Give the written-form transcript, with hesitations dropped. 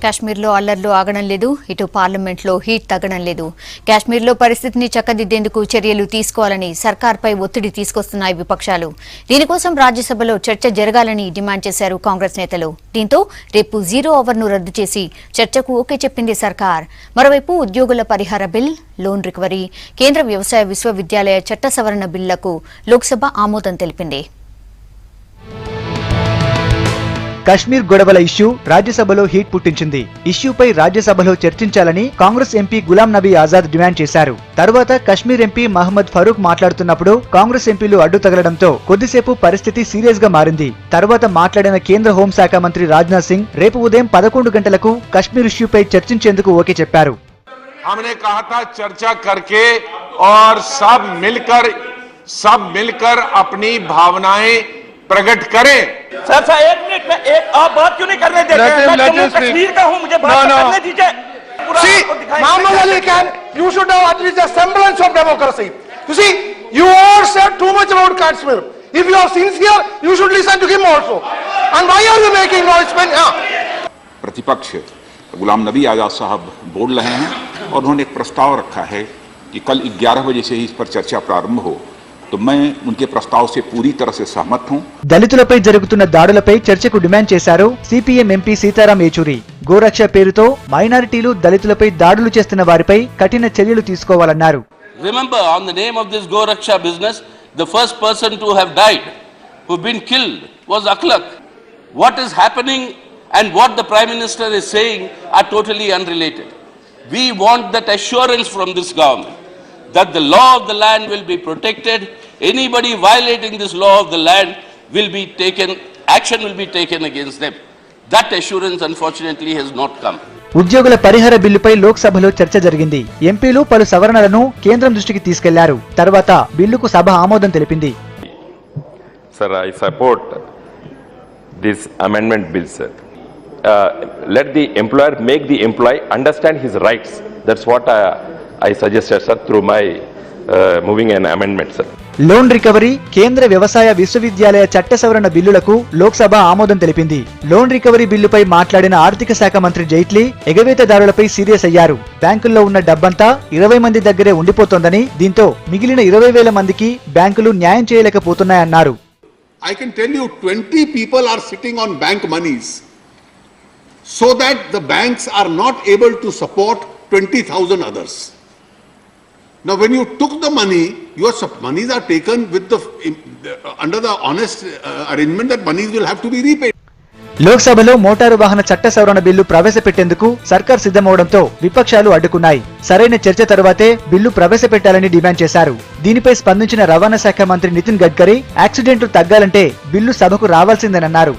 కాశ్మీర్లో అల్లర్లు ఆగడం లేదు, ఇటు పార్లమెంట్లో హీట్ తగ్గడం లేదు. కాశ్మీర్లో పరిస్థితిని చక్కదిద్దేందుకు చర్యలు తీసుకోవాలని సర్కార్పై ఒత్తిడి తీసుకొస్తున్నాయి విపక్షాలు. దీనికోసం రాజ్యసభలో చర్చ జరగాలని డిమాండ్ చేశారు కాంగ్రెస్ నేతలు. దీంతో రేపు 0 అవర్ను రద్దు చేసి చర్చకు ఓకే చెప్పింది సర్కార్. మరోవైపు ఉద్యోగుల పరిహార బిల్, లోన్ రికవరీ, కేంద్ర వ్యవసాయ విశ్వవిద్యాలయ చట్ట సవరణ బిల్లులకు లోక్సభ ఆమోదం తెలిపింది. కశ్మీర్ గొడవల ఇష్యూ రాజ్యసభలో హీట్ పుట్టించింది. ఇష్యూపై రాజ్యసభలో చర్చించాలని కాంగ్రెస్ ఎంపీ గులాం నబీ ఆజాద్ డిమాండ్ చేశారు. తర్వాత కశ్మీర్ ఎంపీ మహమ్మద్ ఫరూక్ మాట్లాడుతున్నప్పుడు కాంగ్రెస్ ఎంపీలు అడ్డు తగలడంతో కొద్దిసేపు పరిస్థితి సీరియస్ గా మారింది. తర్వాత మాట్లాడిన కేంద్ర హోంశాఖ మంత్రి రాజ్నాథ్ సింగ్ రేపు ఉదయం 11 గంటలకు కశ్మీర్ ఇష్యూపై చర్చించేందుకు ఓకే చెప్పారు. हमने कहा था चर्चा करके और सब मिलकर अपनी भावनाएं प्रकट करें. सर 1 मिनट में आप बात क्यों नहीं करने देते हैं? मैं जम्मू कश्मीर का हूं, मुझे बात करने दीजिए. See, Muhammad Ali Khan, you should have at least a semblance of democracy. You see, you all said too much about Kashmir. If you are sincere, you should listen to him also. And why are you making noise when? प्रतिपक्ष गुलाम नबी आजाद साहब बोल रहे हैं और उन्होंने एक प्रस्ताव रखा है कि कल 11 बजे से ही इस पर चर्चा प्रारंभ हो. तो मैं उनके प्रस्ताव से पूरी तरह से सहमत हूं. దళితులపై జరుగుతున్న దాడులపై చర్చకు డిమాండ్ చేశారు సిపిఎం ఎంపీ సీతారాం యేచూరి. గోరక్ష పేరుతో మైనారిటీలు దళితులపై దాడులు చేస్తున్న వారిపై కఠిన చర్యలు తీసుకోవాలన్నారు. Remember, on the name of this Goraksha business, the first person to have died, who've been killed, was Akhlaq. What is happening and what the Prime Minister is saying are totally unrelated. We want that assurance from this government that the law of the land will be protected. Anybody violating this law of the land will be taken, action will be taken against them. That assurance unfortunately has not come. ఉద్యోగుల పరిహార బిల్లుపై లోక్సభలో చర్చ జరిగింది. ఎంపీలు పలు సవరణలను కేంద్రం దృష్టికి తీసుకెళ్లారు. తర్వాత బిల్లుకు సభ ఆమోదం తెలిపింది. Sir, I support this amendment bill, sir. Let the employer make the employee understand his rights. That's what I suggested, sir, through my moving an amendment, sir. Loan recovery, కేంద్ర వ్యవసాయ విశ్వవిద్యాలయ చట్ట సవరణ బిల్లులకు లోక్సభ ఆమోదం తెలిపింది. లోన్ రికవరీ బిల్లుపై మాట్లాడిన ఆర్థిక శాఖ మంత్రి జైట్లీ ఎగవేతదారులపై సీరియస్ అయ్యారు. బ్యాంకుల్లో ఉన్న డబ్బంతా 20 మంది దగ్గరే ఉండిపోతోందని, దీంతో మిగిలిన 20,000 మందికి బ్యాంకులు న్యాయం చేయలేకపోతున్నాయన్నారు. I can tell you 20 people are sitting on bank monies so that the banks are not able to support 20,000 others. Now when you took the money, your monies are taken with under the honest arrangement that monies will have to be repaid. లోక్సభలో motor వాహన చట్ట సవరణ bill ప్రవేశపెట్టేందుకు సర్కార్ సిద్ధమవడంతో విపక్షాలు అడ్డుకున్నాయి. సరైన చర్చ తర్వాతే bill ప్రవేశపెట్టాలని demand చేశారు. దీనిపై స్పందించిన రవాణా శాఖ మంత్రి నితిన్ గడ్కరీ యాక్సిడెంట్లు తగ్గాలంటే బిల్లు సభకు రావాల్సిందేనన్నారు.